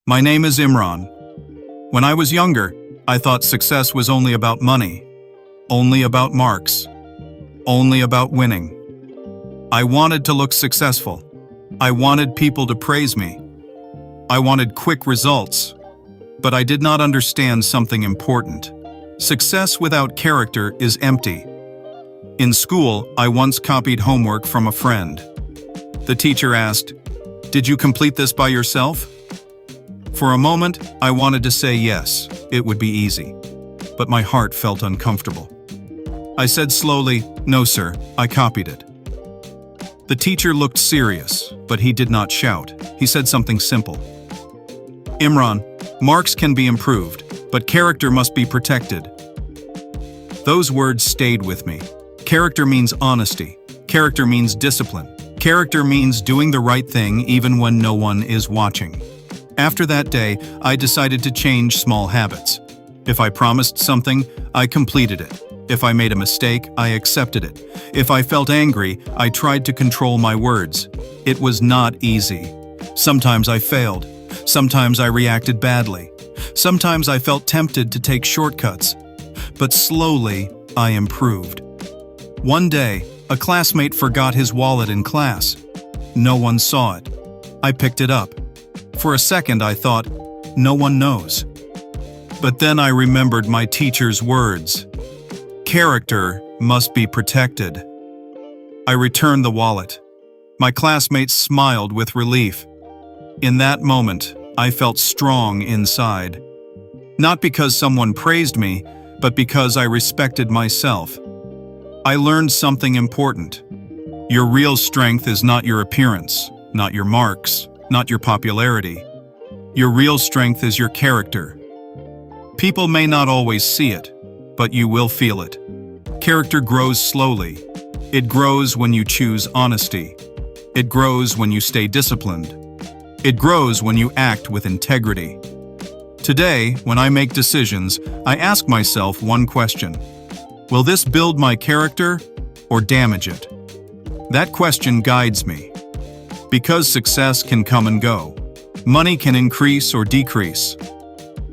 My name is Imran. When I was younger, I thought success was only about money, only about marks, only about winning. I wanted to look successful. I wanted people to praise me. I wanted quick results. But I did not understand something important. Success without character is empty. In school, I once copied homework from a friend. The teacher asked, "Did you complete this by yourself?" For a moment, I wanted to say yes, it would be easy. But my heart felt uncomfortable. I said slowly, "No, sir, I copied it." The teacher looked serious, but he did not shout. He said something simple. "Imran, marks can be improved, but character must be protected." Those words stayed with me. Character means honesty. Character means discipline. Character means doing the right thing even when no one is watching. After that day, I decided to change small habits. If I promised something, I completed it. If I made a mistake, I accepted it. If I felt angry, I tried to control my words. It was not easy. Sometimes I failed. Sometimes I reacted badly. Sometimes I felt tempted to take shortcuts. But slowly, I improved. One day, a classmate forgot his wallet in class. No one saw it. I picked it up. For a second, I thought, no one knows. But then I remembered my teacher's words. Character must be protected. I returned the wallet. My classmates smiled with relief. In that moment, I felt strong inside. Not because someone praised me, but because I respected myself. I learned something important. Your real strength is not your appearance, not your marks, not your popularity. Your real strength is your character. People may not always see it, but you will feel it. Character grows slowly. It grows when you choose honesty. It grows when you stay disciplined. It grows when you act with integrity. Today, when I make decisions, I ask myself one question. Will this build my character or damage it? That question guides me. Because success can come and go. Money can increase or decrease.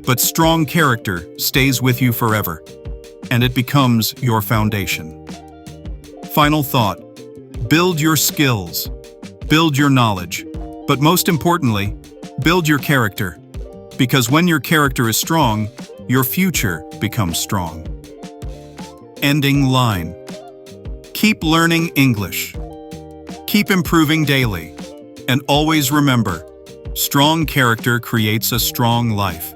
But strong character stays with you forever, and it becomes your foundation. Final thought. Build your skills. Build your knowledge. But most importantly, build your character. Because when your character is strong, your future becomes strong. Ending line. Keep learning English. Keep improving daily. And always remember, strong character creates a strong life.